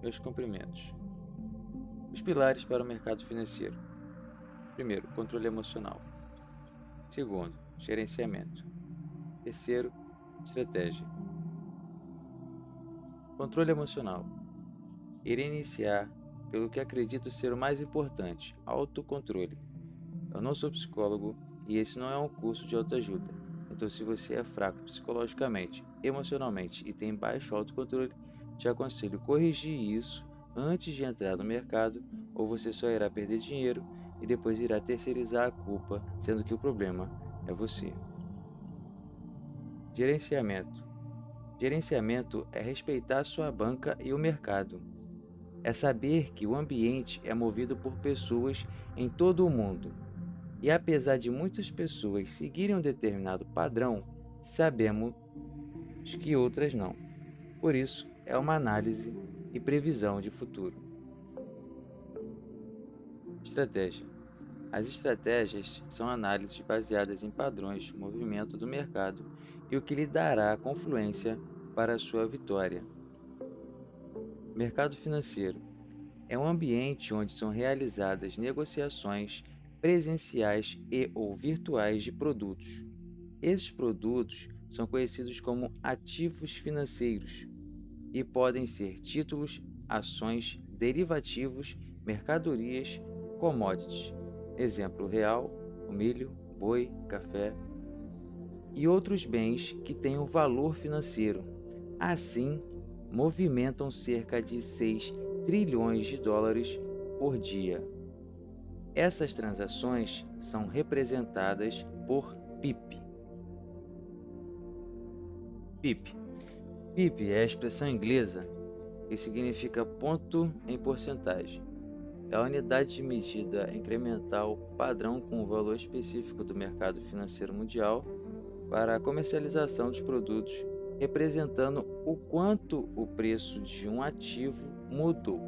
Meus cumprimentos. Os pilares para o mercado financeiro. Primeiro, controle emocional. Segundo, gerenciamento. Terceiro, estratégia. Controle emocional. Irei iniciar pelo que acredito ser o mais importante, autocontrole. Eu não sou psicólogo e esse não é um curso de autoajuda. Então, se você é fraco psicologicamente, emocionalmente e tem baixo autocontrole, te aconselho corrigir isso antes de entrar no mercado, ou você só irá perder dinheiro e depois irá terceirizar a culpa, sendo que o problema é você. Gerenciamento. Gerenciamento é respeitar sua banca e o mercado. É saber que o ambiente é movido por pessoas em todo o mundo. E apesar de muitas pessoas seguirem um determinado padrão, sabemos que outras não. Por isso, é uma análise e previsão de futuro. Estratégia. As estratégias são análises baseadas em padrões de movimento do mercado e o que lhe dará a confluência para a sua vitória. Mercado financeiro é um ambiente onde são realizadas negociações presenciais e/ou virtuais de produtos. Esses produtos são conhecidos como ativos financeiros e podem ser títulos, ações, derivativos, mercadorias, commodities. Exemplo: real, o milho, boi, café e outros bens que têm um valor financeiro. Assim, movimentam cerca de 6 trilhões de dólares por dia. Essas transações são representadas por PIB. PIB. PIB é a expressão inglesa que significa ponto em porcentagem. É a unidade de medida incremental padrão com o valor específico do mercado financeiro mundial para a comercialização dos produtos, representando o quanto o preço de um ativo mudou.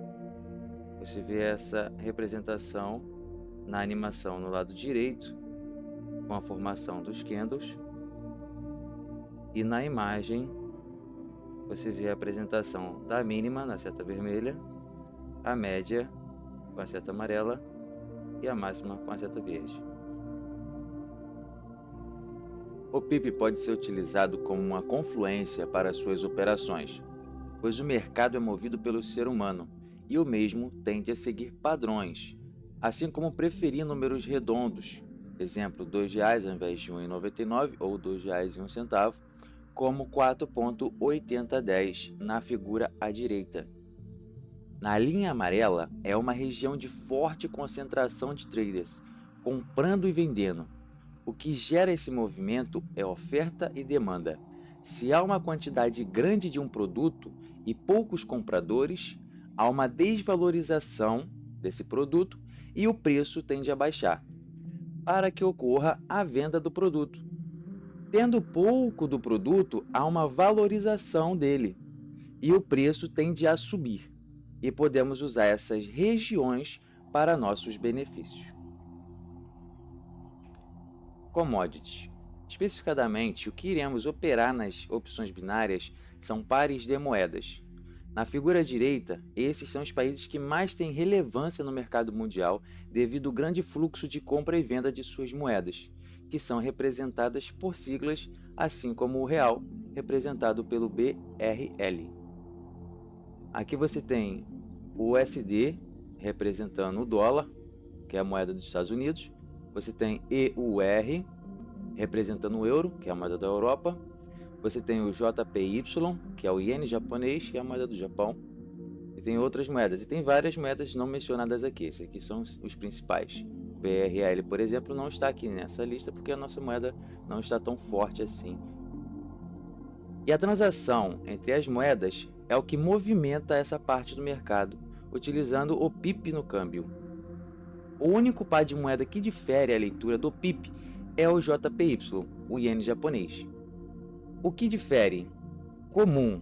Você vê essa representação na animação no lado direito, com a formação dos candles, e na imagem você vê a apresentação da mínima na seta vermelha, a média com a seta amarela e a máxima com a seta verde. O PIB pode ser utilizado como uma confluência para suas operações, pois o mercado é movido pelo ser humano e o mesmo tende a seguir padrões, assim como preferir números redondos, exemplo, R$ 2 ao invés de R$ 1,99 ou R$ 2,01, como 4,8010 na figura à direita. Na linha amarela é uma região de forte concentração de traders, comprando e vendendo. O que gera esse movimento é oferta e demanda. Se há uma quantidade grande de um produto e poucos compradores, há uma desvalorização desse produto e o preço tende a baixar, para que ocorra a venda do produto. Tendo pouco do produto, há uma valorização dele e o preço tende a subir. E podemos usar essas regiões para nossos benefícios. Commodities. Especificadamente, o que iremos operar nas opções binárias são pares de moedas. Na figura direita, esses são os países que mais têm relevância no mercado mundial devido ao grande fluxo de compra e venda de suas moedas, que são representadas por siglas, assim como o real, representado pelo BRL. Aqui você tem o USD, representando o dólar, que é a moeda dos Estados Unidos. Você tem EUR, representando o euro, que é a moeda da Europa. Você tem o JPY, que é o iene japonês, que é a moeda do Japão. E tem outras moedas. E tem várias moedas não mencionadas aqui. Esses aqui são os principais. O BRL, por exemplo, não está aqui nessa lista porque a nossa moeda não está tão forte assim. E a transação entre as moedas é o que movimenta essa parte do mercado, utilizando o PIB no câmbio. O único par de moeda que difere a leitura do PIB é o JPY, o iene japonês. O que difere? Comum,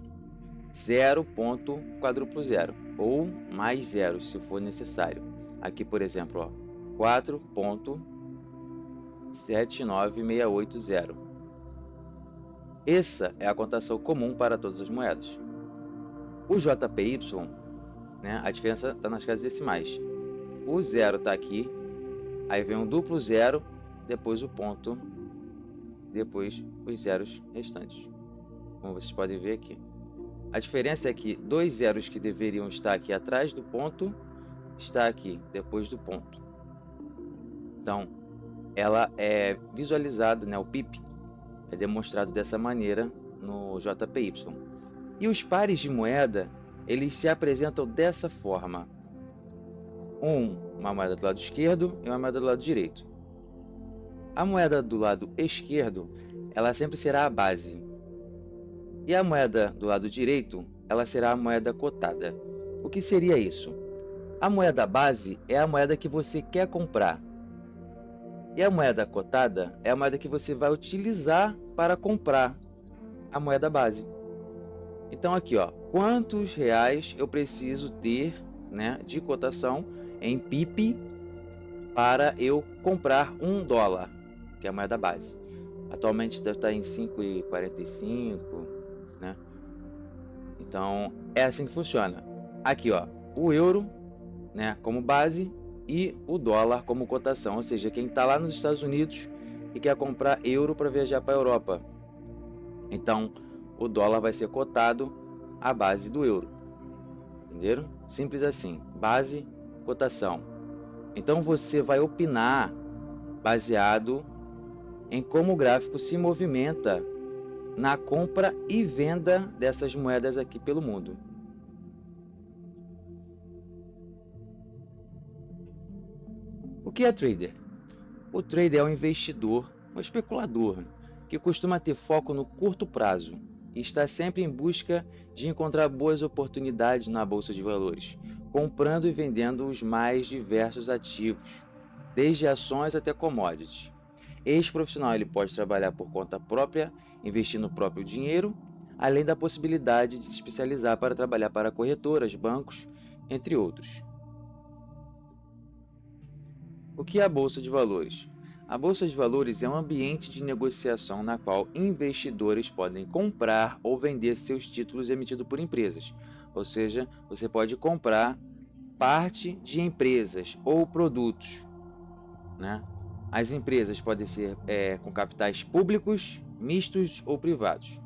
0,400 ou mais 0 se for necessário. Aqui, por exemplo, 4,79680. Essa é a cotação comum para todas as moedas. O JPY, né, a diferença está nas casas decimais. O zero está aqui, aí vem um duplo zero, depois o ponto, depois os zeros restantes, como vocês podem ver aqui. A diferença é que dois zeros que deveriam estar aqui atrás do ponto, está aqui depois do ponto. Então, ela é visualizada, né, o PIP é demonstrado dessa maneira no JPY. E os pares de moeda, eles se apresentam dessa forma. Uma moeda do lado esquerdo e uma moeda do lado direito. A moeda do lado esquerdo, ela sempre será a base. E a moeda do lado direito, ela será a moeda cotada. O que seria isso? A moeda base é a moeda que você quer comprar. E a moeda cotada é a moeda que você vai utilizar para comprar a moeda base. Então aqui, ó, quantos reais eu preciso ter, né, de cotação em PIP para eu comprar $1, que é a moeda base. Atualmente deve estar em 5,45, né? Então é assim que funciona. Aqui, ó, o euro, né, como base e o dólar como cotação, ou seja, quem está lá nos Estados Unidos e quer comprar euro para viajar para a Europa. Então, o dólar vai ser cotado à base do euro. Entenderam? Simples assim, base, cotação. Então você vai opinar baseado em como o gráfico se movimenta na compra e venda dessas moedas aqui pelo mundo. O que é trader? O trader é um investidor, um especulador, que costuma ter foco no curto prazo e está sempre em busca de encontrar boas oportunidades na bolsa de valores, comprando e vendendo os mais diversos ativos, desde ações até commodities. Este profissional ele pode trabalhar por conta própria, investir no próprio dinheiro, além da possibilidade de se especializar para trabalhar para corretoras, bancos, entre outros. O que é a Bolsa de Valores? A Bolsa de Valores é um ambiente de negociação na qual investidores podem comprar ou vender seus títulos emitidos por empresas. Ou seja, você pode comprar parte de empresas ou produtos, né? As empresas podem ser com capitais públicos, mistos ou privados.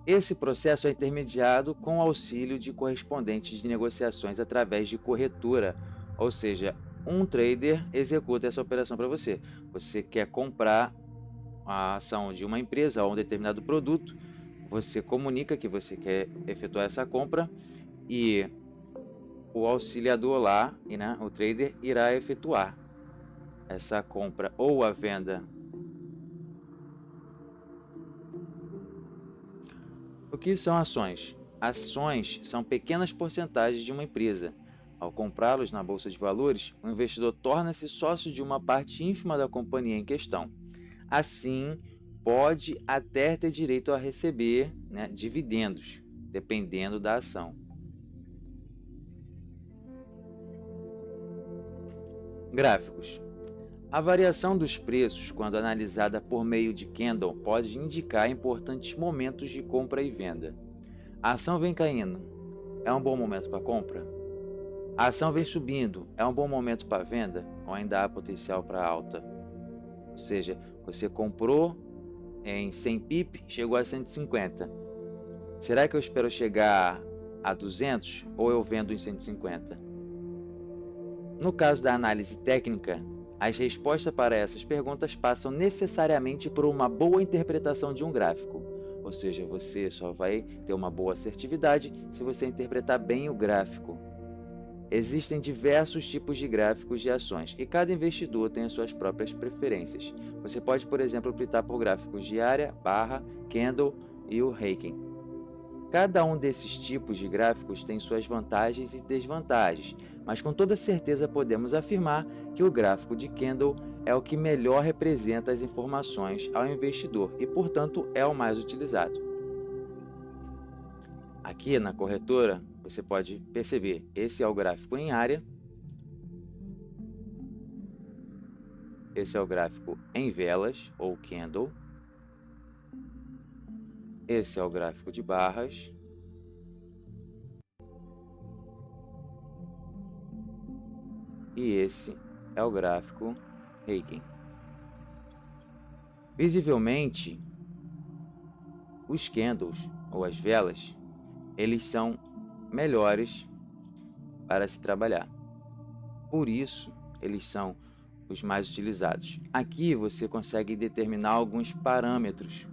Esse processo é intermediado com o auxílio de correspondentes de negociações através de corretora, ou seja, um trader executa essa operação para você. Você quer comprar a ação de uma empresa ou um determinado produto, você comunica que você quer efetuar essa compra e o auxiliador lá, né, o trader, irá efetuar essa compra ou a venda. O que são ações? Ações são pequenas porcentagens de uma empresa. Ao comprá-los na bolsa de valores, o investidor torna-se sócio de uma parte ínfima da companhia em questão. Assim, pode até ter direito a receber, né, dividendos, dependendo da ação. Gráficos. A variação dos preços, quando analisada por meio de candle, pode indicar importantes momentos de compra e venda. A ação vem caindo, é um bom momento para compra? A ação vem subindo, é um bom momento para venda ou ainda há potencial para alta? Ou seja, você comprou em 100 pip, chegou a 150. Será que eu espero chegar a 200 ou eu vendo em 150? No caso da análise técnica, as respostas para essas perguntas passam necessariamente por uma boa interpretação de um gráfico. Ou seja, você só vai ter uma boa assertividade se você interpretar bem o gráfico. Existem diversos tipos de gráficos de ações e cada investidor tem as suas próprias preferências. Você pode, por exemplo, optar por gráficos diária, barra, candle e o Heiken. Cada um desses tipos de gráficos tem suas vantagens e desvantagens, mas com toda certeza podemos afirmar que o gráfico de candle é o que melhor representa as informações ao investidor e, portanto, é o mais utilizado. Aqui na corretora, você pode perceber, esse é o gráfico em área, esse é o gráfico em velas ou candle, Esse é o gráfico de barras. E esse é o gráfico Heikin. Visivelmente, os candles, ou as velas, eles são melhores para se trabalhar. Por isso, eles são os mais utilizados. Aqui você consegue determinar alguns parâmetros,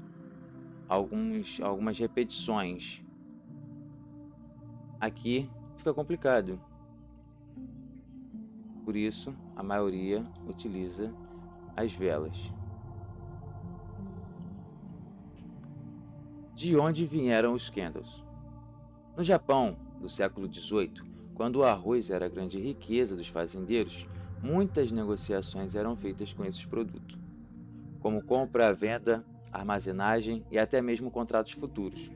algumas repetições. Aqui fica complicado. Por isso, a maioria utiliza as velas. De onde vieram os candles? No Japão, do século XVIII, quando o arroz era a grande riqueza dos fazendeiros, muitas negociações eram feitas com esses produtos, como compra, venda, armazenagem e até mesmo contratos futuros.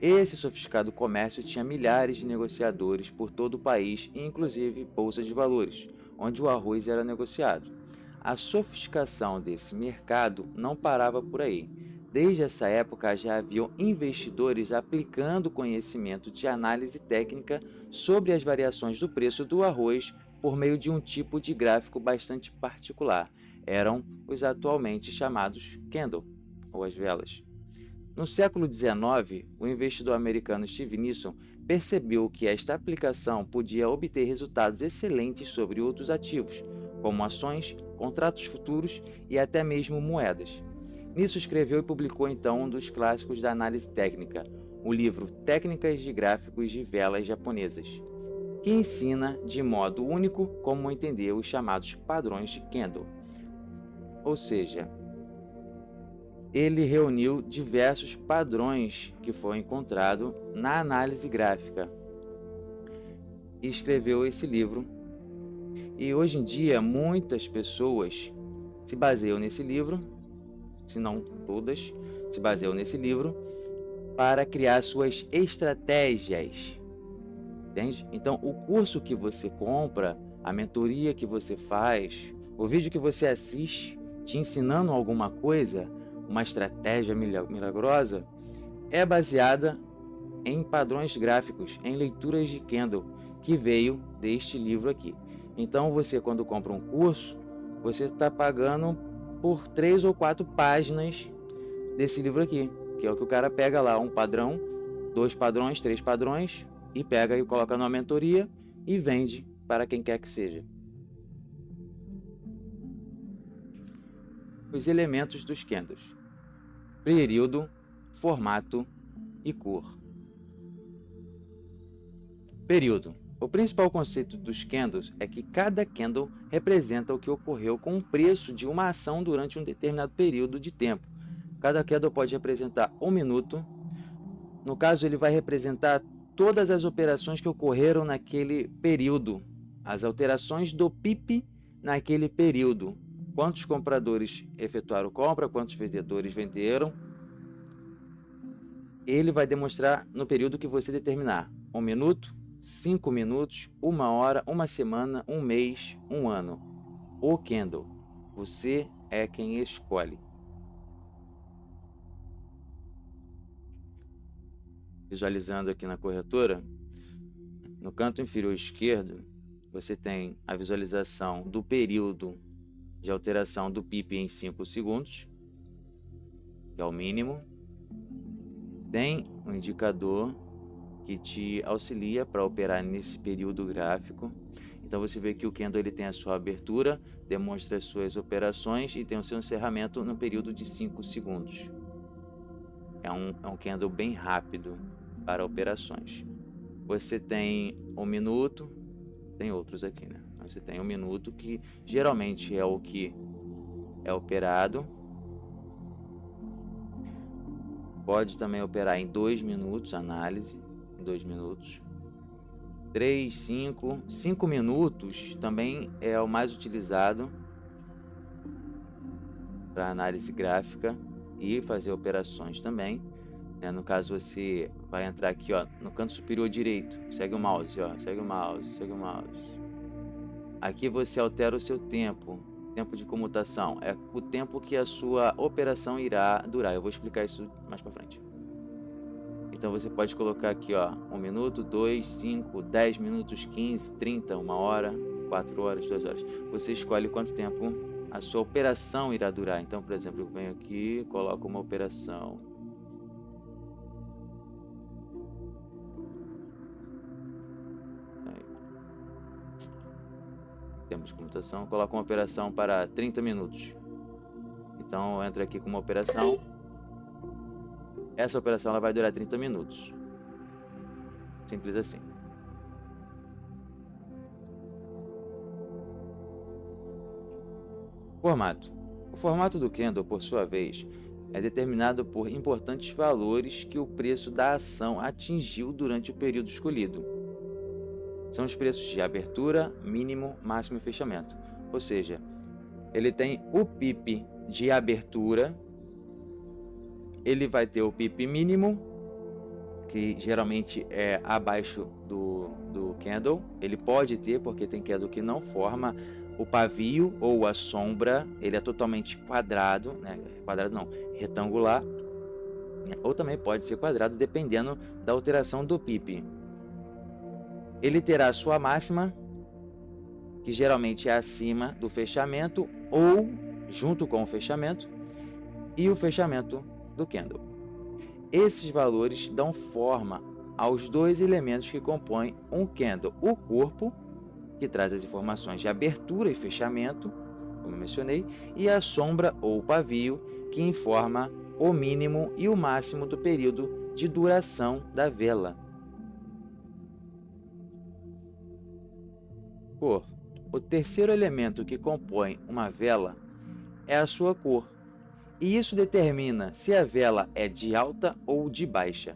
Esse sofisticado comércio tinha milhares de negociadores por todo o país, inclusive bolsa de valores, onde o arroz era negociado. A sofisticação desse mercado não parava por aí. Desde essa época já haviam investidores aplicando conhecimento de análise técnica sobre as variações do preço do arroz por meio de um tipo de gráfico bastante particular. Eram os atualmente chamados candle, ou as velas. No século XIX, o investidor americano Steve Nissen percebeu que esta aplicação podia obter resultados excelentes sobre outros ativos, como ações, contratos futuros e até mesmo moedas. Nisso escreveu e publicou então um dos clássicos da análise técnica, o livro Técnicas de Gráficos de Velas Japonesas, que ensina de modo único como entender os chamados padrões de candle. Ou seja, ele reuniu diversos padrões que foram encontrados na análise gráfica e escreveu esse livro. E hoje em dia muitas pessoas se baseiam nesse livro, se não todas, se baseiam nesse livro para criar suas estratégias, entende? Então, o curso que você compra, a mentoria que você faz, o vídeo que você assiste te ensinando alguma coisa, uma estratégia milagrosa, é baseada em padrões gráficos, em leituras de candle, que veio deste livro aqui. Então, você quando compra um curso, você está pagando por 3 ou 4 páginas desse livro aqui, que é o que o cara pega lá, um padrão, 2 padrões, 3 padrões, e pega e coloca numa mentoria e vende para quem quer que seja. Os elementos dos candles: período, formato e cor. Período. O principal conceito dos candles é que cada candle representa o que ocorreu com o preço de uma ação durante um determinado período de tempo. Cada candle pode representar 1 minuto. No caso, ele vai representar todas as operações que ocorreram naquele período, as alterações do PIB naquele período. Quantos compradores efetuaram compra, quantos vendedores venderam. Ele vai demonstrar no período que você determinar: 1 minuto, 5 minutos, 1 hora, 1 semana, 1 mês, 1 ano. O candle. Você é quem escolhe. Visualizando aqui na corretora, no canto inferior esquerdo, você tem a visualização do período de alteração do PIB em 5 segundos, que é o mínimo. Tem um indicador que te auxilia para operar nesse período gráfico. Então você vê que o candle ele tem a sua abertura, demonstra as suas operações e tem o seu encerramento no período de 5 segundos. É um candle bem rápido para operações. Você tem 1 minuto, tem outros aqui, né? Você tem 1 minuto, que geralmente é o que é operado. Pode também operar em 2 minutos, análise, em 2 minutos. 3, 5 minutos também é o mais utilizado para análise gráfica e fazer operações também. No caso, você vai entrar aqui, ó, no canto superior direito, segue o mouse, ó, segue o mouse, segue o mouse. Aqui você altera o seu tempo de comutação, é o tempo que a sua operação irá durar. Eu vou explicar isso mais para frente. Então você pode colocar aqui, ó, 1 minuto, 2, 5, 10 minutos, 15, 30, 1 hora, 4 horas, 2 horas. Você escolhe quanto tempo a sua operação irá durar. Então, por exemplo, eu venho aqui, coloco uma operação. Temos computação, coloco uma operação para 30 minutos. Então, eu entro aqui com uma operação. Essa operação ela vai durar 30 minutos. Simples assim. Formato. O formato do candle, por sua vez, é determinado por importantes valores que o preço da ação atingiu durante o período escolhido. São os preços de abertura, mínimo, máximo e fechamento. Ou seja, ele tem o PIP de abertura, ele vai ter o PIP mínimo, que geralmente é abaixo do candle. Ele pode ter, porque tem candle que não forma o pavio ou a sombra, ele é totalmente quadrado, né? Quadrado não, retangular, ou também pode ser quadrado, dependendo da alteração do PIP. Ele terá a sua máxima, que geralmente é acima do fechamento ou junto com o fechamento, e o fechamento do candle. Esses valores dão forma aos dois elementos que compõem um candle: o corpo, que traz as informações de abertura e fechamento, como eu mencionei, e a sombra ou pavio, que informa o mínimo e o máximo do período de duração da vela. Cor. O terceiro elemento que compõe uma vela é a sua cor, e isso determina se a vela é de alta ou de baixa.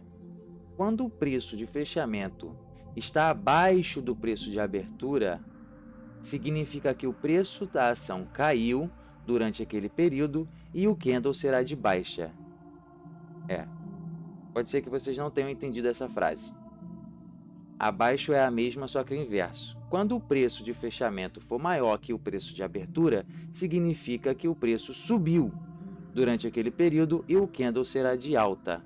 Quando o preço de fechamento está abaixo do preço de abertura, significa que o preço da ação caiu durante aquele período e o candle será de baixa. Pode ser que vocês não tenham entendido essa frase. Abaixo é a mesma, só que o inverso. Quando o preço de fechamento for maior que o preço de abertura, significa que o preço subiu durante aquele período e o candle será de alta.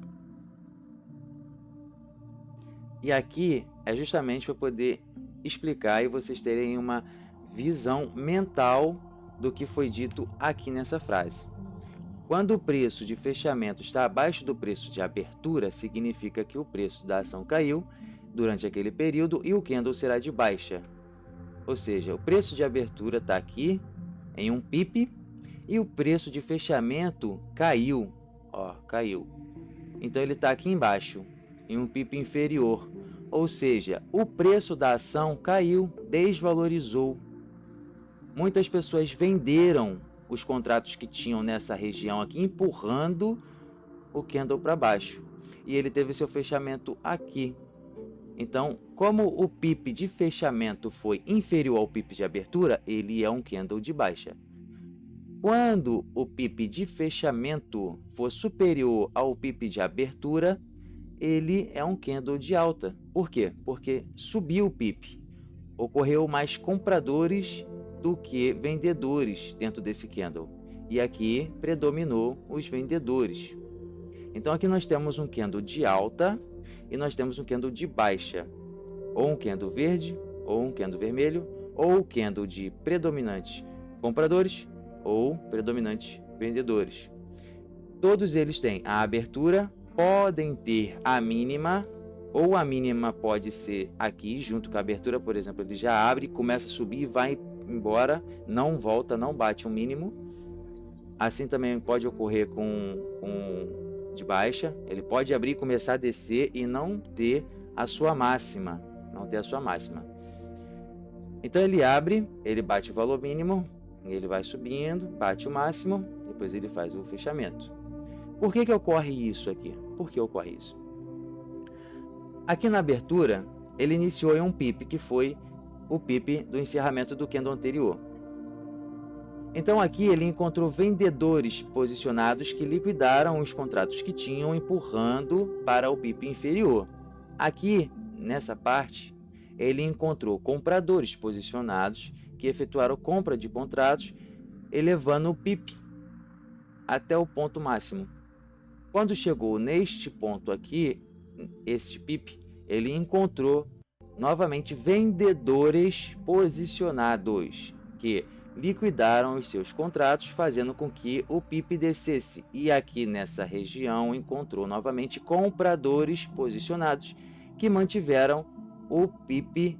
E aqui é justamente para poder explicar e vocês terem uma visão mental do que foi dito aqui nessa frase. Quando o preço de fechamento está abaixo do preço de abertura, significa que o preço da ação caiu durante aquele período e o candle será de baixa. Ou seja, o preço de abertura está aqui em um PIP e o preço de fechamento caiu. Caiu. Então ele está aqui embaixo, em um PIP inferior. Ou seja, o preço da ação caiu, desvalorizou. Muitas pessoas venderam os contratos que tinham nessa região aqui, empurrando o candle para baixo. E ele teve seu fechamento aqui. Então, como o PIP de fechamento foi inferior ao PIP de abertura, ele é um candle de baixa. Quando o PIP de fechamento for superior ao PIP de abertura, ele é um candle de alta. Por quê? Porque subiu o PIP. Ocorreu mais compradores do que vendedores dentro desse candle. E aqui predominou os vendedores. Então aqui nós temos um candle de alta e nós temos um candle de baixa. Ou um candle verde, ou um candle vermelho, ou candle de predominantes compradores ou predominantes vendedores. Todos eles têm a abertura, podem ter a mínima, ou a mínima pode ser aqui, junto com a abertura, por exemplo, ele já abre, começa a subir e vai embora, não volta, não bate o mínimo. Assim também pode ocorrer com de baixa, ele pode abrir e começar a descer e não ter a sua máxima, Então ele abre, ele bate o valor mínimo, ele vai subindo, bate o máximo, depois ele faz o fechamento. Por que ocorre isso aqui? Por que ocorre isso? Aqui na abertura, ele iniciou em um PIP, que foi o PIP do encerramento do candle anterior. Então aqui ele encontrou vendedores posicionados que liquidaram os contratos que tinham, empurrando para o PIP inferior. Aqui, nessa parte, ele encontrou compradores posicionados que efetuaram compra de contratos, elevando o PIP até o ponto máximo. Quando chegou neste ponto aqui, este PIP, ele encontrou novamente vendedores posicionados que liquidaram os seus contratos, fazendo com que o PIP descesse. E aqui nessa região encontrou novamente compradores posicionados que mantiveram o PIP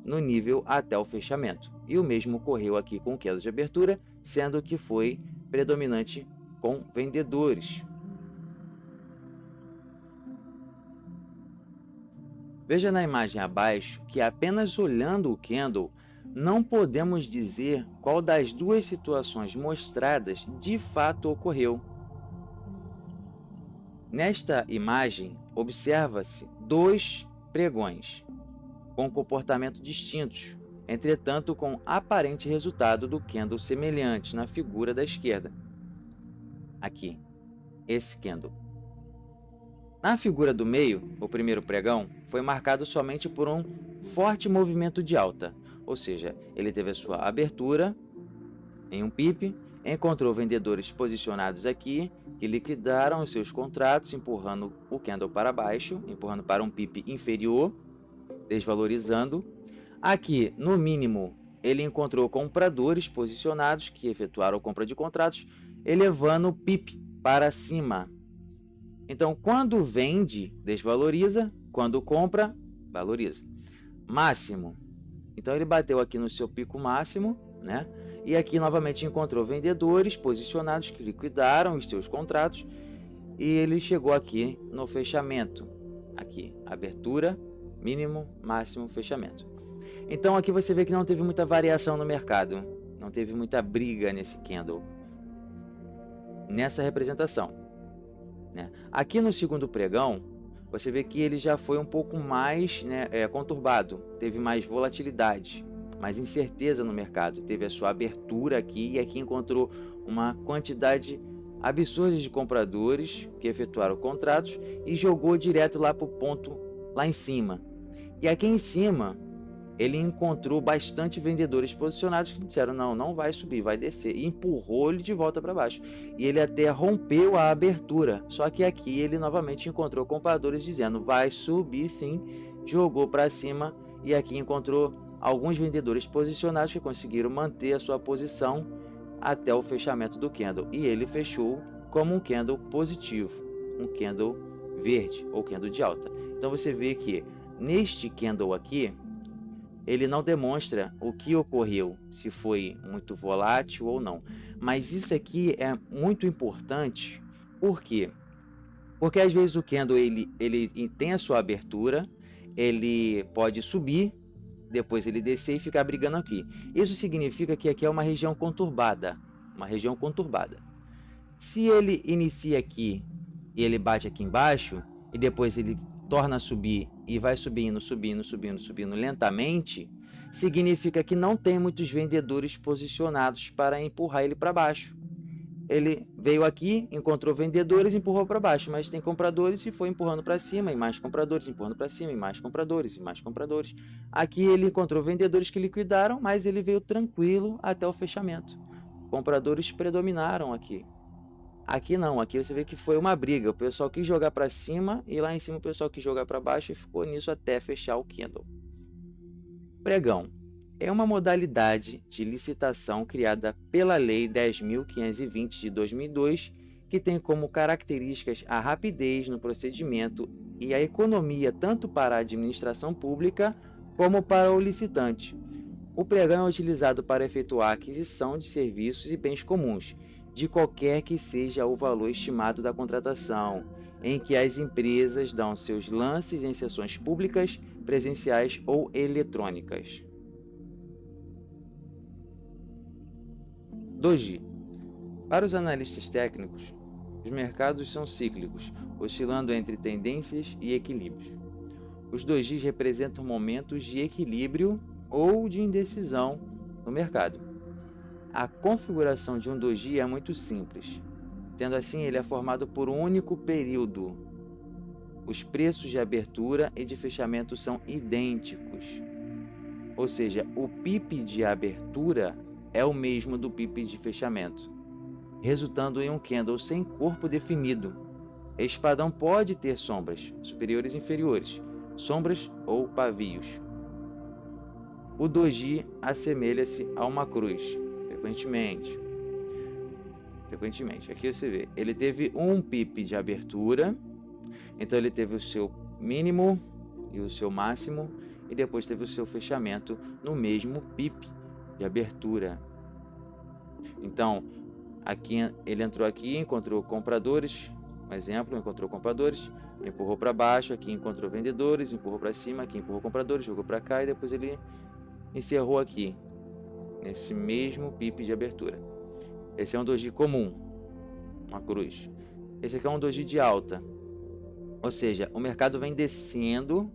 no nível até o fechamento. E o mesmo ocorreu aqui com queda de abertura, sendo que foi predominante com vendedores. Veja na imagem abaixo que apenas olhando o candle não podemos dizer qual das duas situações mostradas de fato ocorreu. Nesta imagem, observa-se dois pregões com comportamento distintos, entretanto com aparente resultado do candle semelhante na figura da esquerda. Aqui, esse candle. Na figura do meio, o primeiro pregão, foi marcado somente por um forte movimento de alta, ou seja, ele teve a sua abertura em um PIP, encontrou vendedores posicionados aqui, que liquidaram os seus contratos, empurrando o candle para baixo, empurrando para um PIP inferior, desvalorizando. Aqui, no mínimo, ele encontrou compradores posicionados, que efetuaram a compra de contratos, elevando o PIP para cima. Então, quando vende, desvaloriza, quando compra, valoriza. Máximo. Então, ele bateu aqui no seu pico máximo, né? E aqui, novamente, encontrou vendedores posicionados que liquidaram os seus contratos e ele chegou aqui no fechamento. Aqui, abertura, mínimo, máximo, fechamento. Então, aqui você vê que não teve muita variação no mercado. Não teve muita briga nesse candle. Nessa representação. Aqui no segundo pregão, você vê que ele já foi um pouco mais conturbado, teve mais volatilidade, mais incerteza no mercado, teve a sua abertura aqui e aqui encontrou uma quantidade absurda de compradores que efetuaram contratos e jogou direto lá para o ponto lá em cima. E aqui em cima ele encontrou bastante vendedores posicionados que disseram não vai subir, vai descer, e empurrou ele de volta para baixo. E ele até rompeu a abertura, só que aqui ele novamente encontrou compradores dizendo vai subir sim, jogou para cima e aqui encontrou alguns vendedores posicionados que conseguiram manter a sua posição até o fechamento do candle. E ele fechou como um candle positivo, um candle verde ou candle de alta. Então você vê que neste candle aqui, ele não demonstra o que ocorreu, se foi muito volátil ou não. Mas isso aqui é muito importante, por quê? Porque às vezes o candle ele tem a sua abertura, ele pode subir, depois ele descer e ficar brigando aqui. Isso significa que aqui é uma região conturbada, Se ele inicia aqui e ele bate aqui embaixo, e depois ele torna a subir e vai subindo lentamente, significa que não tem muitos vendedores posicionados para empurrar ele para baixo. Ele veio aqui, encontrou vendedores, empurrou para baixo, mas tem compradores e foi empurrando para cima, e mais compradores, empurrando para cima, e mais compradores, e mais compradores. Aqui ele encontrou vendedores que liquidaram, mas ele veio tranquilo até o fechamento. Compradores predominaram aqui. Aqui não, aqui você vê que foi uma briga, o pessoal quis jogar para cima e lá em cima o pessoal quis jogar para baixo e ficou nisso até fechar o candle. Pregão é uma modalidade de licitação criada pela Lei 10.520 de 2002, que tem como características a rapidez no procedimento e a economia tanto para a administração pública como para o licitante. O pregão é utilizado para efetuar a aquisição de serviços e bens comuns, de qualquer que seja o valor estimado da contratação, em que as empresas dão seus lances em sessões públicas, presenciais ou eletrônicas. 2G. Para os analistas técnicos, os mercados são cíclicos, oscilando entre tendências e equilíbrios. Os 2Gs representam momentos de equilíbrio ou de indecisão no mercado. A configuração de um 2G é muito simples. Sendo assim, ele é formado por um único período. Os preços de abertura e de fechamento são idênticos. Ou seja, o PIP de abertura é o mesmo do PIP de fechamento, resultando em um candle sem corpo definido. Espadão pode ter sombras superiores e inferiores, sombras ou pavios. O doji assemelha-se a uma cruz, frequentemente. Aqui você vê, ele teve um pip de abertura, então ele teve o seu mínimo e o seu máximo, e depois teve o seu fechamento no mesmo pip de abertura. Então, aqui ele entrou aqui, encontrou compradores, um exemplo, encontrou compradores, empurrou para baixo, aqui encontrou vendedores, empurrou para cima, aqui empurrou compradores, jogou para cá e depois ele encerrou aqui, nesse mesmo pip de abertura. Esse é um doji comum, uma cruz. Esse aqui é um doji de alta, ou seja, o mercado vem descendo,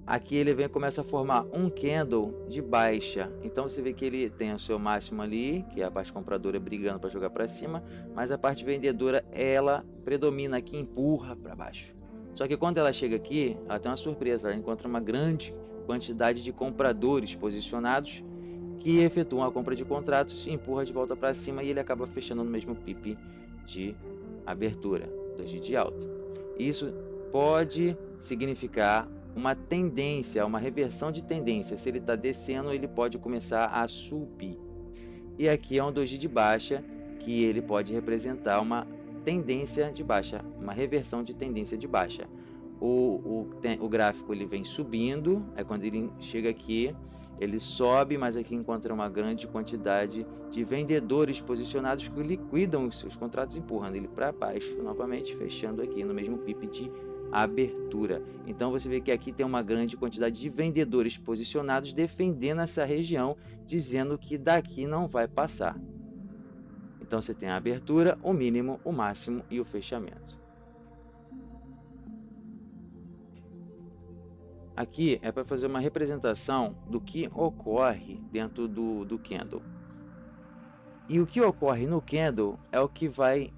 aqui ele vem começa a formar um candle de baixa. Então você vê que ele tem o seu máximo ali, que é a parte compradora brigando para jogar para cima, mas a parte vendedora ela predomina aqui, empurra para baixo. Só que quando ela chega aqui, ela tem uma surpresa, ela encontra uma grande quantidade de compradores posicionados que efetuam a compra de contratos e empurra de volta para cima e ele acaba fechando no mesmo pip de abertura, doji de alta. Isso pode significar uma tendência, uma reversão de tendência. Se ele está descendo, ele pode começar a subir. E aqui é um doji de baixa, que ele pode representar uma tendência de baixa, uma reversão de tendência de baixa. O gráfico ele vem subindo, é quando ele chega aqui, ele sobe, mas aqui encontra uma grande quantidade de vendedores posicionados que liquidam os seus contratos, empurrando ele para baixo, novamente fechando aqui no mesmo pip de abertura. Então você vê que aqui tem uma grande quantidade de vendedores posicionados defendendo essa região, dizendo que daqui não vai passar. Então você tem a abertura, o mínimo, o máximo e o fechamento. Aqui é para fazer uma representação do que ocorre dentro do candle. E o que ocorre no candle é o que vai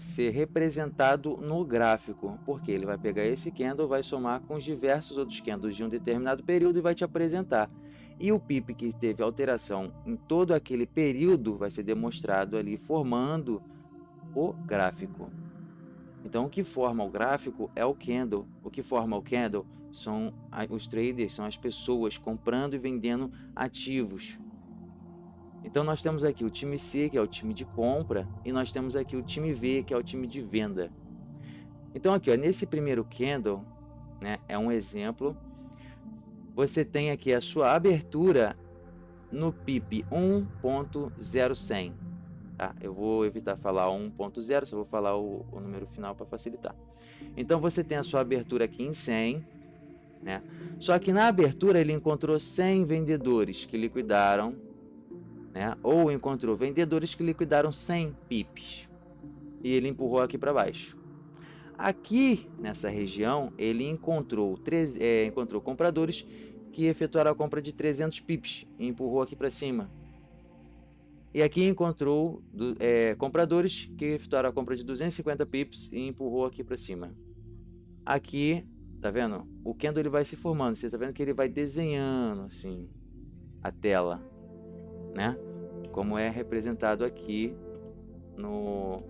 ser representado no gráfico, porque ele vai pegar esse candle, vai somar com os diversos outros candles de um determinado período e vai te apresentar. E o pip que teve alteração em todo aquele período vai ser demonstrado ali, formando o gráfico. Então, o que forma o gráfico é o candle. O que forma o candle são os traders, são as pessoas comprando e vendendo ativos. Então, nós temos aqui o time C, que é o time de compra, e nós temos aqui o time V, que é o time de venda. Então, aqui, ó, nesse primeiro candle, né, é um exemplo. Você tem aqui a sua abertura no pip 1.0100. Tá? Eu vou evitar falar 1.0, só vou falar o número final para facilitar. Então você tem a sua abertura aqui em 100, né? Só que na abertura ele encontrou 100 vendedores que liquidaram, né? Ou encontrou vendedores que liquidaram 100 pips e ele empurrou aqui para baixo. Aqui nessa região ele encontrou compradores que efetuaram a compra de 300 pips e empurrou aqui para cima. E aqui encontrou compradores que efetuaram a compra de 250 pips e empurrou aqui para cima. Aqui, tá vendo? O candle ele vai se formando. Você tá vendo que ele vai desenhando assim a tela, né? Como é representado aqui no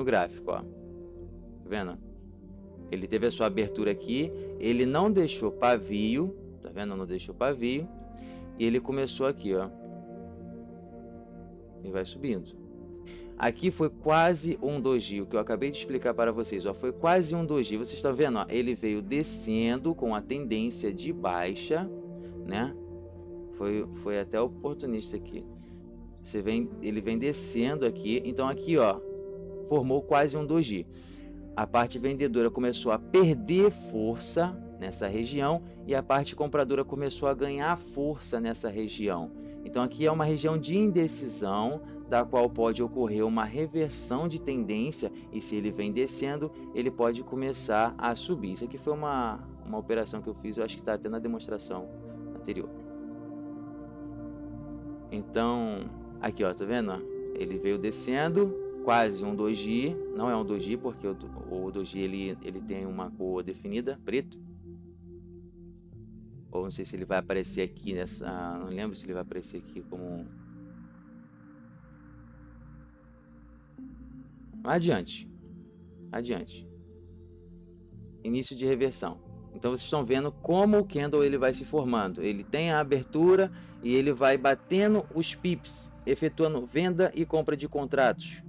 gráfico, ó. Tá vendo? Ele teve a sua abertura aqui, ele não deixou pavio, tá vendo? Não deixou pavio. E ele começou aqui, ó. E vai subindo. Aqui foi quase um doji, o que eu acabei de explicar para vocês, ó. Foi quase um doji. Vocês estão vendo, ó? Ele veio descendo com a tendência de baixa, né? Foi até oportunista aqui. Ele vem descendo aqui. Então aqui, ó, formou quase um doji. A parte vendedora começou a perder força nessa região e a parte compradora começou a ganhar força nessa região. Então aqui é uma região de indecisão, da qual pode ocorrer uma reversão de tendência e se ele vem descendo, ele pode começar a subir. Isso aqui foi uma operação que eu fiz, eu acho que está até na demonstração anterior. Então, aqui ó, tá vendo? Ele veio descendo, quase um doji, não é um doji porque o doji ele tem uma cor definida, preto. Ou não sei se ele vai aparecer aqui nessa, não lembro se ele vai aparecer aqui como Adiante, adiante. Início de reversão. Então vocês estão vendo como o candle ele vai se formando. Ele tem a abertura e ele vai batendo os pips, efetuando venda e compra de contratos.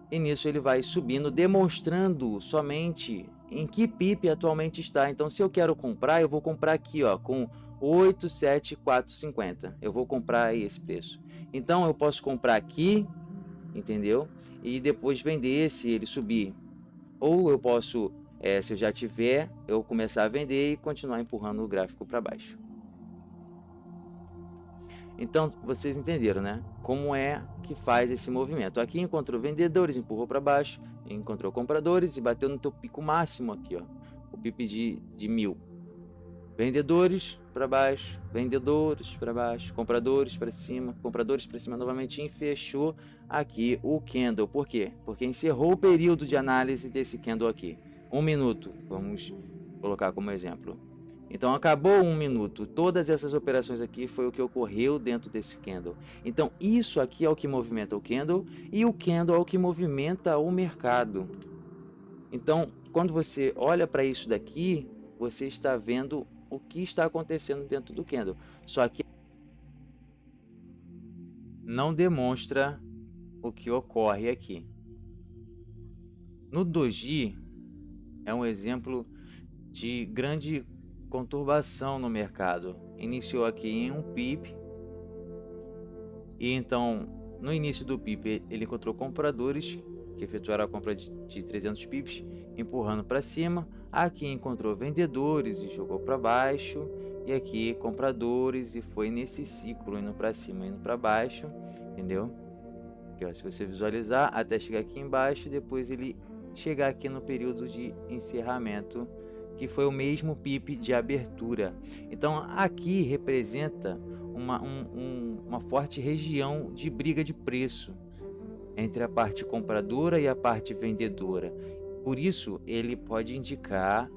E nisso ele vai subindo, demonstrando somente em que pip atualmente está. Então se eu quero comprar, eu vou comprar aqui, ó, com 87450. Eu vou comprar aí esse preço. Então eu posso comprar aqui, entendeu? E depois vender se ele subir. Ou eu posso, se eu já tiver, eu começar a vender e continuar empurrando o gráfico para baixo. Então vocês entenderam, né? Como é que faz esse movimento? Aqui encontrou vendedores, empurrou para baixo, encontrou compradores e bateu no teu pico máximo aqui, ó, o pico de 1000. Vendedores para baixo, vendedores para baixo, compradores para cima novamente e fechou aqui o candle. Por quê? Porque encerrou o período de análise desse candle aqui. 1 minuto, vamos colocar como exemplo. Então acabou 1 minuto. Todas essas operações aqui foi o que ocorreu dentro desse candle. Então isso aqui é o que movimenta o candle e o candle é o que movimenta o mercado. Então quando você olha para isso daqui, você está vendo o que está acontecendo dentro do candle. Só que não demonstra o que ocorre aqui. No Doji é um exemplo de grande conturbação no mercado. Iniciou aqui em um pip e então no início do pip ele encontrou compradores que efetuaram a compra de 300 pips, empurrando para cima. Aqui encontrou vendedores e jogou para baixo, e aqui compradores e foi nesse ciclo indo para cima, indo para baixo, entendeu? Aqui, ó, se você visualizar até chegar aqui embaixo, depois ele chegar aqui no período de encerramento, que foi o mesmo pip de abertura. Então aqui representa uma forte região de briga de preço entre a parte compradora e a parte vendedora. Por isso, ele pode indicar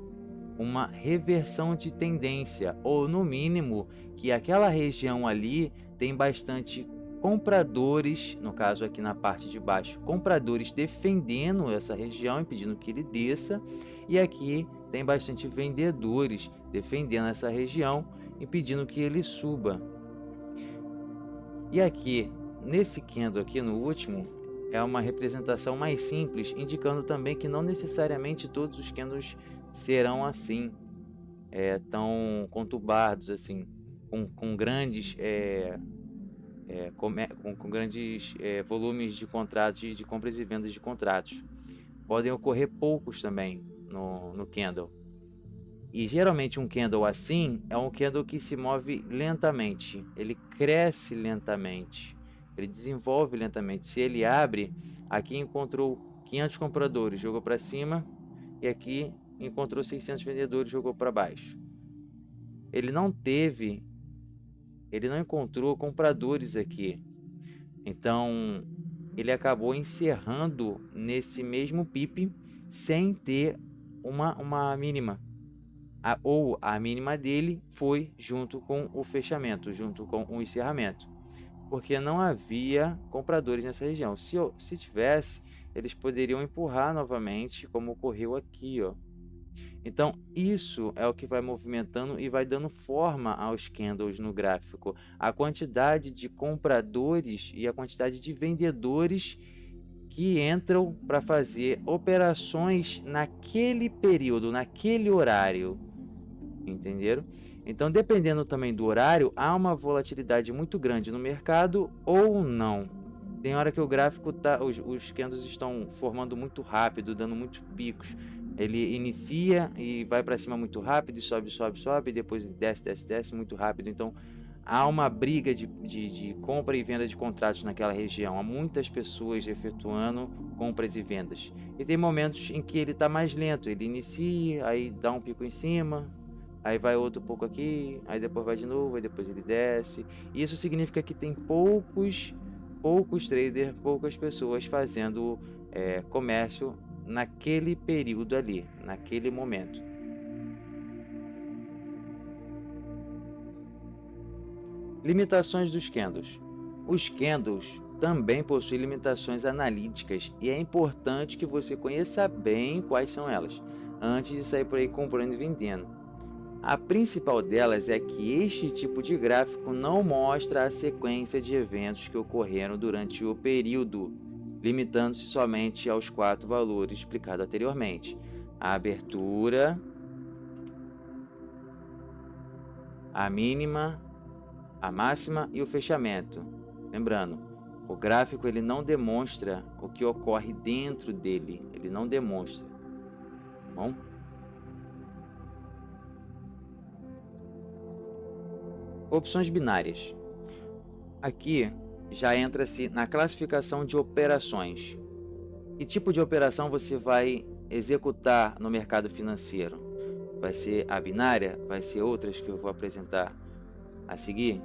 uma reversão de tendência, ou no mínimo, que aquela região ali tem bastante compradores, no caso aqui na parte de baixo, compradores defendendo essa região, impedindo que ele desça, e aqui tem bastante vendedores defendendo essa região, impedindo que ele suba. E aqui, nesse candle aqui no último, é uma representação mais simples, indicando também que não necessariamente todos os candles serão assim, tão conturbados assim, com grandes, com grandes volumes de contratos, de compras e vendas de contratos. Podem ocorrer poucos também no candle. E geralmente um candle assim é um candle que se move lentamente, ele cresce lentamente, ele desenvolve lentamente. Se ele abre, aqui encontrou 500 compradores, jogou para cima, e aqui encontrou 600 vendedores, jogou para baixo. Ele não encontrou compradores aqui, então ele acabou encerrando nesse mesmo pip sem ter uma mínima. Ou a mínima dele foi junto com o fechamento, junto com o encerramento, porque não havia compradores nessa região. Se tivesse, eles poderiam empurrar novamente, como ocorreu aqui, ó. Então isso é o que vai movimentando e vai dando forma aos candles no gráfico. A quantidade de compradores e a quantidade de vendedores que entram para fazer operações naquele período, naquele horário. Entenderam? Então, dependendo também do horário, há uma volatilidade muito grande no mercado ou não. Tem hora que o gráfico os candles estão formando muito rápido, dando muitos picos. Ele inicia e vai para cima muito rápido, e sobe, sobe, sobe, e depois ele desce, desce, desce muito rápido. Então, há uma briga de compra e venda de contratos naquela região. Há muitas pessoas efetuando compras e vendas. E tem momentos em que ele está mais lento. Ele inicia, aí dá um pico em cima, aí vai outro pouco aqui, aí depois vai de novo, aí depois ele desce. Isso significa que tem poucos traders, poucas pessoas fazendo comércio naquele período ali, naquele momento. Limitações dos candles. Os candles também possui limitações analíticas e é importante que você conheça bem quais são elas, antes de sair por aí comprando e vendendo. A principal delas é que este tipo de gráfico não mostra a sequência de eventos que ocorreram durante o período, limitando-se somente aos 4 valores explicados anteriormente: a abertura, a mínima, a máxima e o fechamento. Lembrando, o gráfico ele não demonstra o que ocorre dentro dele, ele não demonstra, tá bom? Opções binárias. Aqui já entra-se na classificação de operações. Que tipo de operação você vai executar no mercado financeiro? Vai ser a binária? Vai ser outras que eu vou apresentar a seguir?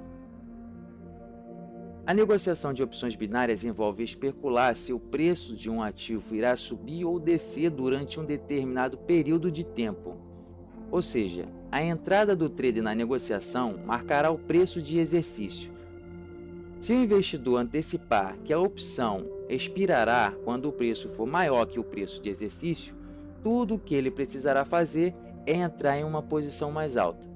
A negociação de opções binárias envolve especular se o preço de um ativo irá subir ou descer durante um determinado período de tempo. Ou seja, a entrada do trader na negociação marcará o preço de exercício. Se o investidor antecipar que a opção expirará quando o preço for maior que o preço de exercício, tudo o que ele precisará fazer é entrar em uma posição mais alta.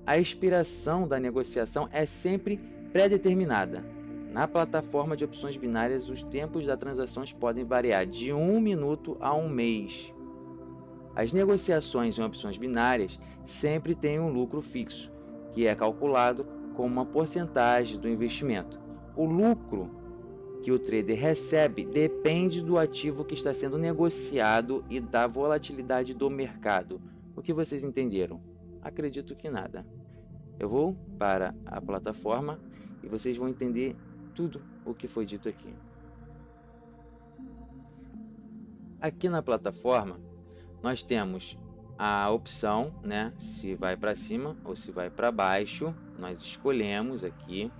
A expiração da negociação é sempre pré-determinada. Na plataforma de opções binárias, os tempos das transações podem variar de 1 minuto a 1 mês. As negociações em opções binárias sempre têm um lucro fixo, que é calculado como uma porcentagem do investimento. O lucro que o trader recebe depende do ativo que está sendo negociado e da volatilidade do mercado. O que vocês entenderam? Acredito que nada. Eu vou para a plataforma e vocês vão entender tudo o que foi dito aqui. Aqui na plataforma, nós temos a opção, né, se vai para cima ou se vai para baixo. Nós escolhemos aqui.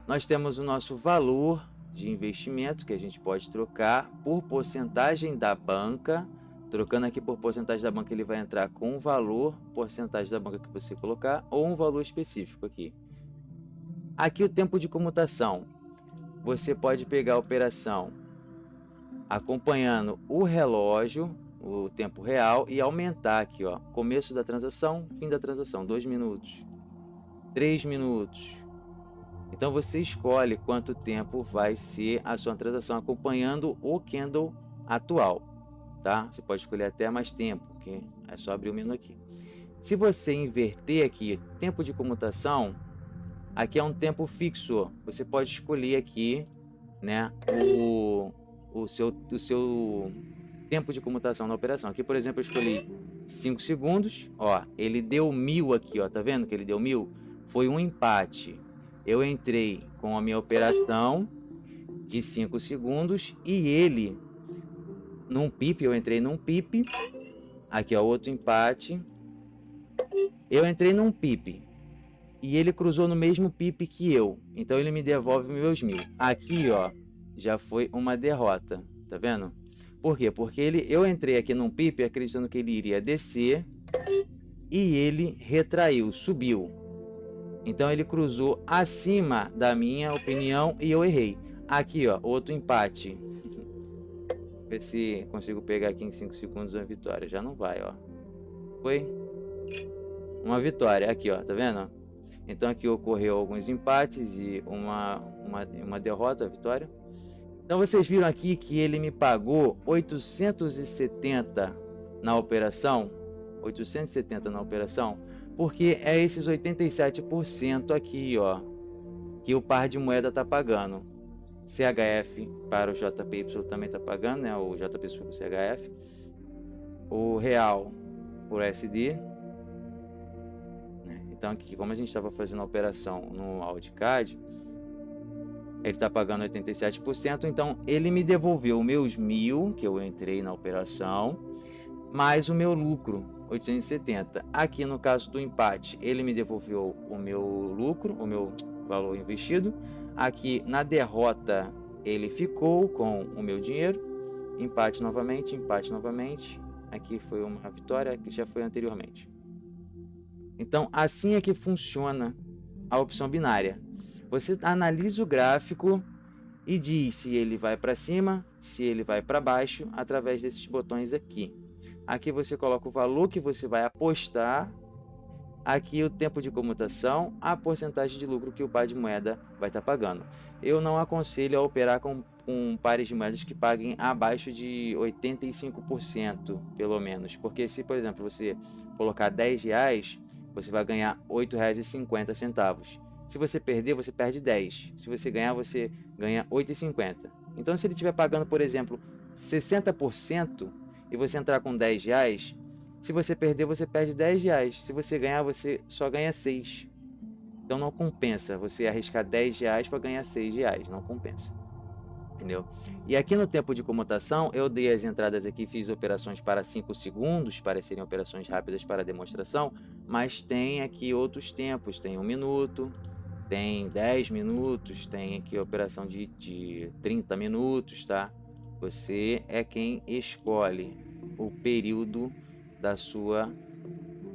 Nós temos o nosso valor de investimento, que a gente pode trocar por porcentagem da banca. Trocando aqui por porcentagem da banca, ele vai entrar com o valor, porcentagem da banca que você colocar, ou um valor específico aqui. Aqui o tempo de comutação. Você pode pegar a operação acompanhando o relógio, o tempo real, e aumentar aqui, ó, começo da transação, fim da transação, 2 minutos, 3 minutos. Então você escolhe quanto tempo vai ser a sua transação acompanhando o candle atual, tá? Você pode escolher até mais tempo, que é só abrir o menu aqui. Se você inverter aqui tempo de comutação, aqui é um tempo fixo. Você pode escolher aqui, né, o seu tempo de comutação na operação. Aqui, por exemplo, eu escolhi 5 segundos. Ó, ele deu 1000 aqui, ó, tá vendo que ele deu 1000? Foi um empate. Eu entrei com a minha operação de 5 segundos e ele, num pip, eu entrei num pip. Aqui, ó, outro empate. Eu entrei num pip e ele cruzou no mesmo pip que eu. Então ele me devolve meus 1000. Aqui, ó, já foi uma derrota, tá vendo? Por quê? Porque eu entrei aqui num pip acreditando que ele iria descer e ele retraiu, subiu. Então ele cruzou acima da minha opinião e eu errei. Aqui, ó, outro empate. Ver se consigo pegar aqui em 5 segundos uma vitória. Já não vai, ó. Foi uma vitória. Aqui, ó, tá vendo? Então aqui ocorreu alguns empates e uma derrota, vitória. Então vocês viram aqui que ele me pagou 870 na operação. 870 na operação. Porque é esses 87% aqui, ó, que o par de moeda tá pagando. CHF para o JPY também tá pagando, né? O JPY para o CHF. O real por SD. Né? Então aqui, como a gente estava fazendo a operação no AudiCAD, ele tá pagando 87%. Então ele me devolveu meus 1000 que eu entrei na operação, mais o meu lucro, 870. Aqui no caso do empate, ele me devolveu o meu lucro, o meu valor investido. Aqui na derrota, ele ficou com o meu dinheiro. Empate novamente, empate novamente. Aqui foi uma vitória que já foi anteriormente. Então assim é que funciona a opção binária. Você analisa o gráfico e diz se ele vai para cima, se ele vai para baixo, através desses botões aqui. Aqui você coloca o valor que você vai apostar, aqui o tempo de comutação, a porcentagem de lucro que o par de moeda vai estar pagando. Eu não aconselho a operar com pares de moedas que paguem abaixo de 85%, pelo menos, porque se, por exemplo, você colocar R$10, você vai ganhar R$8,50. Se você perder, você perde 10. Se você ganhar, você ganha 8,50. Então, se ele estiver pagando, por exemplo, 60% e você entrar com R$10, se você perder, você perde R$10. Se você ganhar, você só ganha 6. Então, não compensa você arriscar R$10 para ganhar R$6. Não compensa. Entendeu? E aqui no tempo de comutação, eu dei as entradas aqui, fiz operações para 5 segundos, para serem operações rápidas para demonstração, mas tem aqui outros tempos, tem 1 minuto, tem 10 minutos, tem aqui a operação de 30 minutos, tá? Você é quem escolhe o período da sua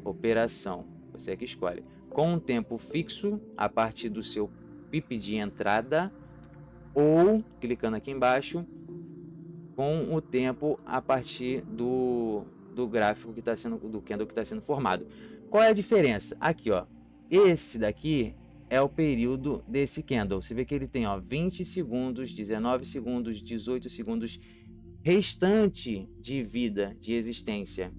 operação, você é que escolhe. Com um tempo fixo, a partir do seu PIP de entrada, ou, clicando aqui embaixo, com o tempo a partir do gráfico que está sendo, do candle que está sendo formado. Qual é a diferença? Aqui, ó, esse daqui é o período desse candle. Você vê que ele tem, ó, 20 segundos, 19 segundos, 18 segundos restante de vida, de existência.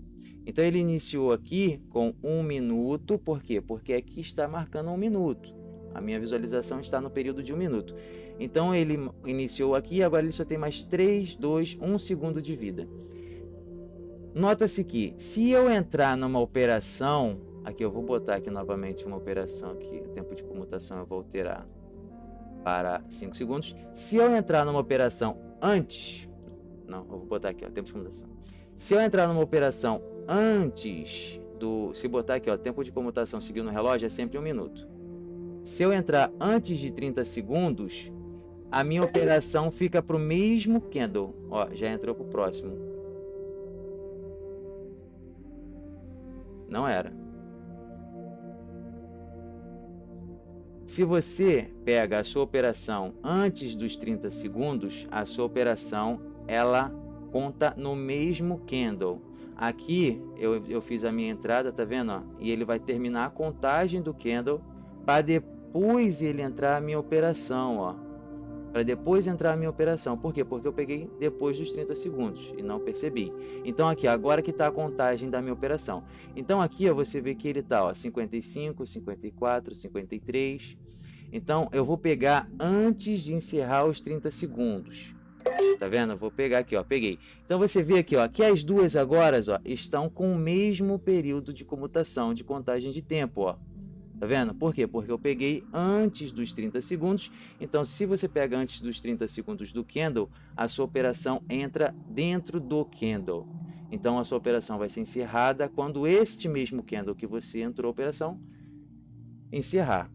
Então ele iniciou aqui com 1 minuto, por quê? Porque aqui está marcando 1 minuto. A minha visualização está no período de 1 minuto. Então ele iniciou aqui, agora ele só tem mais 3, 2, 1 segundo de vida. Nota-se que se eu entrar numa operação, aqui eu vou botar aqui novamente uma operação aqui, o tempo de comutação eu vou alterar para 5 segundos. Se eu entrar numa operação antes, não, eu vou botar aqui, ó, tempo de comutação. Se eu entrar numa operação antes se botar aqui, ó, tempo de comutação seguindo o relógio é sempre 1 minuto. Se eu entrar antes de 30 segundos, a minha operação fica para o mesmo candle. Ó, já entrou para o próximo. Não era. Se você pega a sua operação antes dos 30 segundos, a sua operação ela conta no mesmo candle. Aqui eu fiz a minha entrada, tá vendo? Ó? E ele vai terminar a contagem do candle para depois ele entrar a minha operação, ó. Para depois entrar a minha operação. Por quê? Porque eu peguei depois dos 30 segundos e não percebi. Então aqui, agora que está a contagem da minha operação. Então aqui, ó, você vê que ele está, ó, 55, 54, 53. Então eu vou pegar antes de encerrar os 30 segundos. Tá vendo? Eu vou pegar aqui, ó, peguei. Então você vê aqui, ó, que as duas agora, ó, estão com o mesmo período de comutação, de contagem de tempo, ó. Tá vendo? Por quê? Porque eu peguei antes dos 30 segundos. Então, se você pega antes dos 30 segundos do candle, a sua operação entra dentro do candle. Então, a sua operação vai ser encerrada quando este mesmo candle que você entrou a operação encerrar.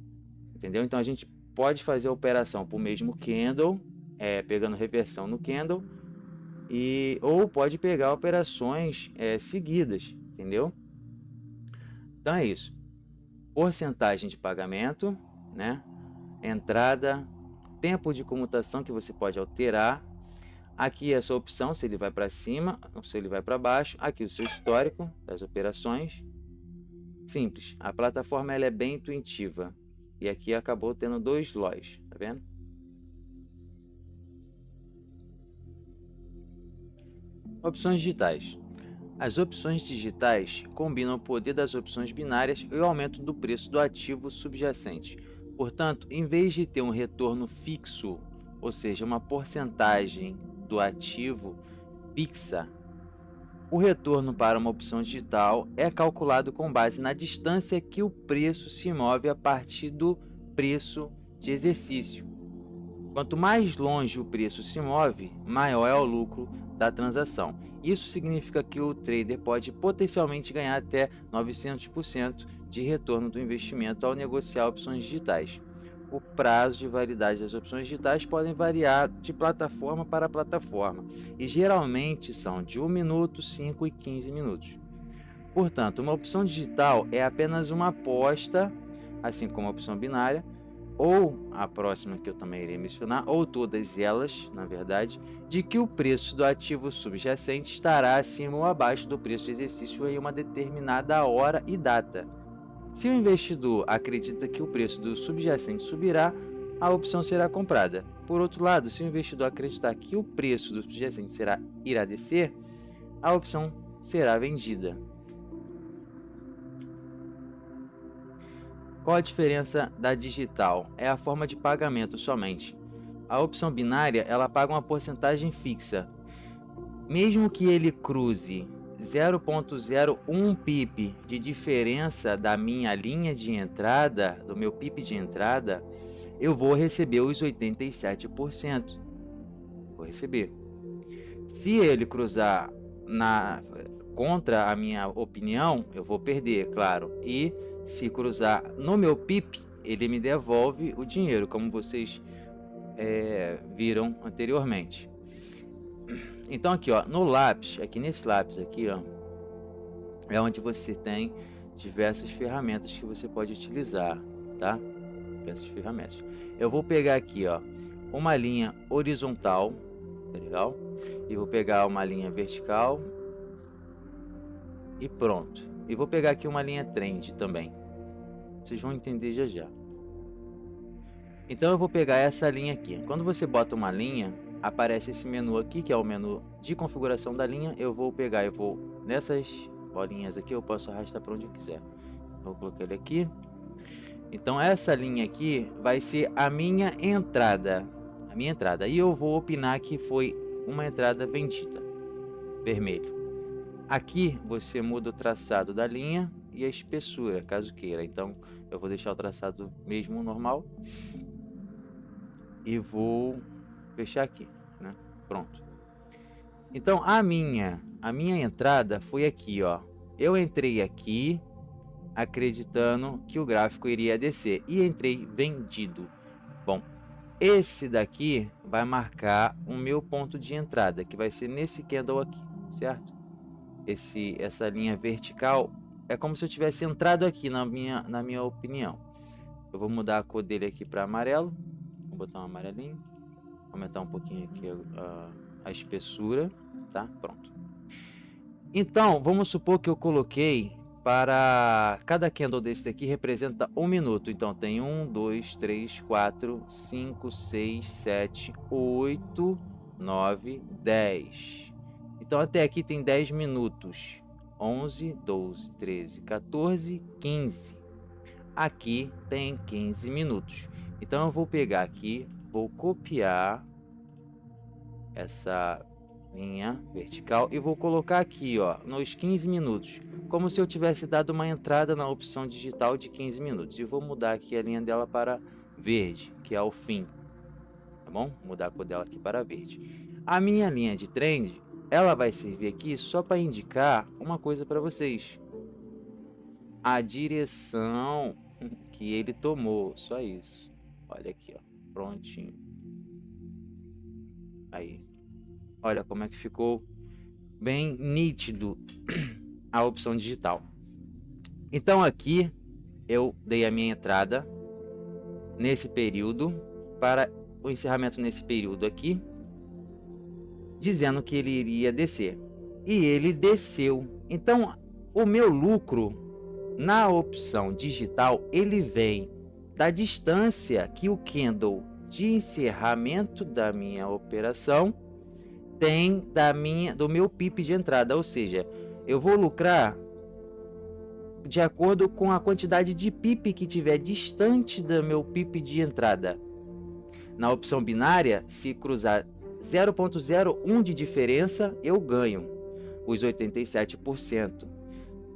Entendeu? Então, a gente pode fazer a operação para o mesmo candle, pegando reversão no candle, ou pode pegar operações seguidas. Entendeu? Então, é isso. Porcentagem de pagamento, né? Entrada, tempo de comutação que você pode alterar. Aqui é a sua opção, se ele vai para cima ou se ele vai para baixo. Aqui o seu histórico das operações. Simples, a plataforma ela é bem intuitiva. E aqui acabou tendo 2 LOIs, tá vendo? Opções digitais. As opções digitais combinam o poder das opções binárias e o aumento do preço do ativo subjacente. Portanto, em vez de ter um retorno fixo, ou seja, uma porcentagem do ativo fixa, o retorno para uma opção digital é calculado com base na distância que o preço se move a partir do preço de exercício. Quanto mais longe o preço se move, maior é o lucro da transação. Isso significa que o trader pode potencialmente ganhar até 900% de retorno do investimento ao negociar opções digitais. O prazo de validade das opções digitais podem variar de plataforma para plataforma e geralmente são de 1 minuto, 5 e 15 minutos. Portanto, uma opção digital é apenas uma aposta, assim como a opção binária, ou a próxima que eu também irei mencionar, ou todas elas, na verdade, de que o preço do ativo subjacente estará acima ou abaixo do preço de exercício em uma determinada hora e data. Se o investidor acredita que o preço do subjacente subirá, a opção será comprada. Por outro lado, se o investidor acreditar que o preço do subjacente irá descer, a opção será vendida. Qual a diferença da digital? É a forma de pagamento somente. A opção binária, ela paga uma porcentagem fixa. Mesmo que ele cruze 0,01 pip de diferença da minha linha de entrada, do meu pip de entrada, eu vou receber os 87%. Vou receber. Se ele cruzar contra a minha opinião, eu vou perder, claro. E se cruzar no meu PIP, ele me devolve o dinheiro, como vocês viram anteriormente. Então aqui, ó, no lápis, aqui nesse lápis aqui, ó, é onde você tem diversas ferramentas que você pode utilizar, tá? Diversas ferramentas. Eu vou pegar aqui, ó, uma linha horizontal, tá legal? E vou pegar uma linha vertical e pronto. E vou pegar aqui uma linha trend também. Vocês vão entender já já. Então eu vou pegar essa linha aqui. Quando você bota uma linha, aparece esse menu aqui, que é o menu de configuração da linha. Eu vou pegar, eu vou nessas bolinhas aqui, eu posso arrastar para onde eu quiser. Vou colocar ele aqui. Então essa linha aqui vai ser a minha entrada. A minha entrada. E eu vou opinar que foi uma entrada vendida. Vermelho. Aqui você muda o traçado da linha e a espessura, caso queira. Então eu vou deixar o traçado mesmo normal. E vou fechar aqui, né? Pronto. Então a minha entrada foi aqui, ó. Eu entrei aqui acreditando que o gráfico iria descer e entrei vendido. Bom, esse daqui vai marcar o meu ponto de entrada, que vai ser nesse candle aqui, certo? Essa linha vertical é como se eu tivesse entrado aqui, na minha opinião. Eu vou mudar a cor dele aqui para amarelo. Vou botar um amarelinho. Aumentar um pouquinho aqui a espessura, tá? Pronto. Então, vamos supor que eu coloquei para cada candle desse daqui representa 1 minuto. Então, tem 1, 2, 3, 4, 5, 6, 7, 8, 9, 10. Então, até aqui tem 10 minutos. 11, 12, 13, 14, 15. Aqui tem 15 minutos. Então, eu vou pegar aqui, vou copiar essa linha vertical e vou colocar aqui, ó, nos 15 minutos, como se eu tivesse dado uma entrada na opção digital de 15 minutos. E vou mudar aqui a linha dela para verde, que é o fim, tá bom? Mudar a cor dela aqui para verde. A minha linha de trend, ela vai servir aqui só para indicar uma coisa para vocês: a direção que ele tomou, só isso. Olha aqui, ó, prontinho. Aí, olha como é que ficou bem nítido a opção digital. Então aqui eu dei a minha entrada nesse período para o encerramento nesse período aqui, dizendo que ele iria descer. E ele desceu. Então o meu lucro na opção digital, ele vem da distância que o candle de encerramento da minha operação tem do meu PIP de entrada, ou seja, eu vou lucrar de acordo com a quantidade de PIP que tiver distante do meu PIP de entrada. Na opção binária, se cruzar 0,01 de diferença, eu ganho os 87%.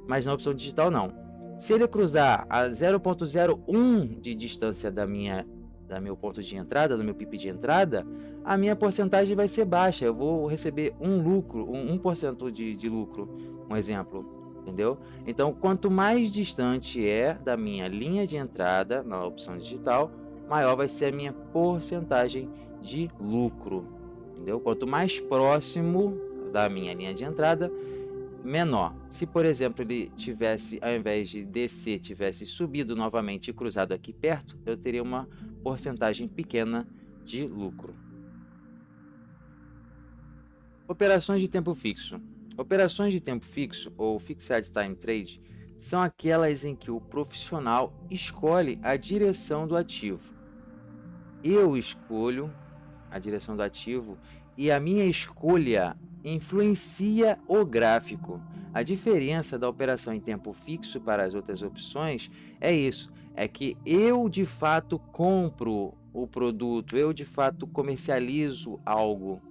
Mas na opção digital não. Se ele cruzar a 0,01 de distância da meu ponto de entrada, do meu PIP de entrada, a minha porcentagem vai ser baixa. Eu vou receber um lucro, 1% de lucro, um exemplo, entendeu? Então, quanto mais distante é da minha linha de entrada na opção digital, maior vai ser a minha porcentagem de lucro, entendeu? Quanto mais próximo da minha linha de entrada, menor. Se, por exemplo, ele tivesse, ao invés de descer, tivesse subido novamente e cruzado aqui perto, eu teria uma porcentagem pequena de lucro. Operações de tempo fixo. Operações de tempo fixo, ou Fixed Time Trade, são aquelas em que o profissional escolhe a direção do ativo. Eu escolho a direção do ativo e a minha escolha influencia o gráfico. A diferença da operação em tempo fixo para as outras opções é isso, é que eu de fato compro o produto, eu de fato comercializo algo.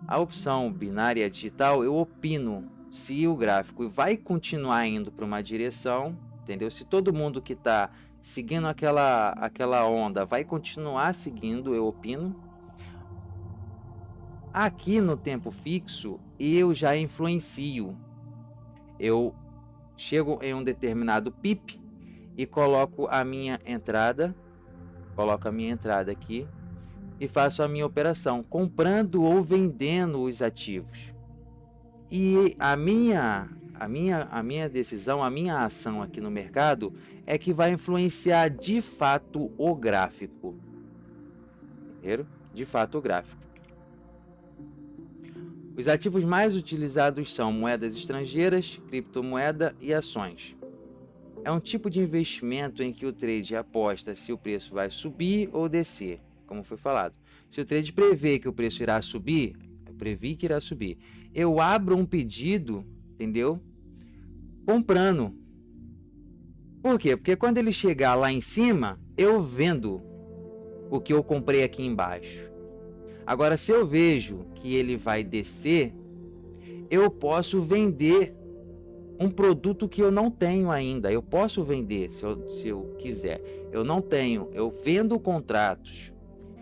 A opção binária digital, eu opino se o gráfico vai continuar indo para uma direção, entendeu? Se todo mundo que está seguindo aquela onda vai continuar seguindo, eu opino. Aqui no tempo fixo, eu já influencio. Eu chego em um determinado PIP e coloco a minha entrada aqui e faço a minha operação, comprando ou vendendo os ativos. E a minha decisão, a minha ação aqui no mercado é que vai influenciar de fato o gráfico. Entendeu? De fato o gráfico. Os ativos mais utilizados são moedas estrangeiras, criptomoeda e ações. É um tipo de investimento em que o trade aposta se o preço vai subir ou descer, como foi falado. Se o trade prevê que o preço irá subir, eu previ que irá subir, eu abro um pedido, entendeu? Comprando. Por quê? Porque quando ele chegar lá em cima, eu vendo o que eu comprei aqui embaixo. Agora, se eu vejo que ele vai descer, eu posso vender um produto que eu não tenho ainda. Eu posso vender se eu quiser. Eu não tenho. Eu vendo contratos.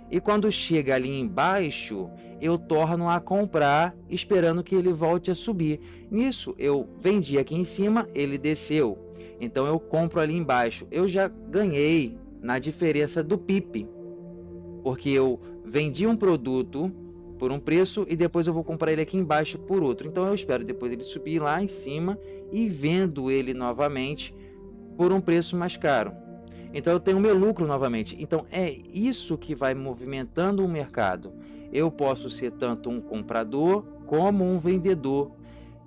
E quando chega ali embaixo, eu torno a comprar, esperando que ele volte a subir. Nisso, eu vendi aqui em cima, ele desceu. Então, eu compro ali embaixo. Eu já ganhei na diferença do PIP. Porque eu vendi um produto por um preço e depois eu vou comprar ele aqui embaixo por outro. Então eu espero depois ele subir lá em cima e vendo ele novamente por um preço mais caro. Então eu tenho meu lucro novamente. Então é isso que vai movimentando o mercado. Eu posso ser tanto um comprador como um vendedor.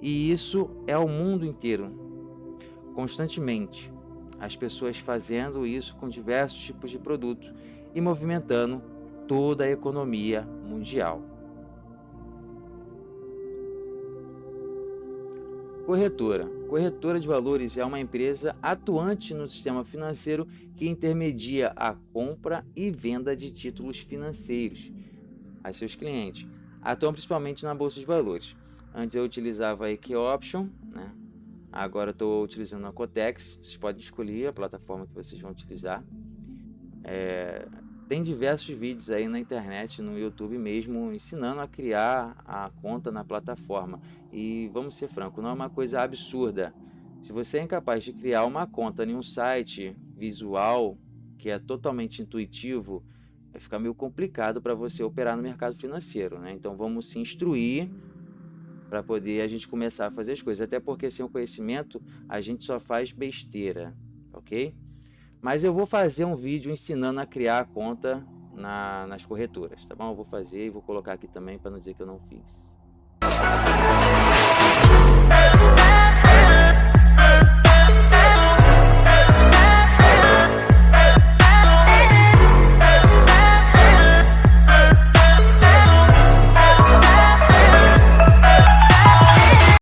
E isso é o mundo inteiro. Constantemente. As pessoas fazendo isso com diversos tipos de produtos e movimentando toda a economia mundial. Corretora. Corretora de valores é uma empresa atuante no sistema financeiro que intermedia a compra e venda de títulos financeiros a seus clientes. Atuam principalmente na bolsa de valores. Antes eu utilizava a EquiOption, né? Agora estou utilizando a Cotex. Vocês podem escolher a plataforma que vocês vão utilizar. Tem diversos vídeos aí na internet, no YouTube mesmo, ensinando a criar a conta na plataforma. E vamos ser francos, não é uma coisa absurda. Se você é incapaz de criar uma conta em um site visual que é totalmente intuitivo, vai ficar meio complicado para você operar no mercado financeiro, né? Então vamos se instruir para poder a gente começar a fazer as coisas. Até porque sem o conhecimento a gente só faz besteira, ok? Mas eu vou fazer um vídeo ensinando a criar a conta nas corretoras, tá bom? Eu vou fazer e vou colocar aqui também para não dizer que eu não fiz.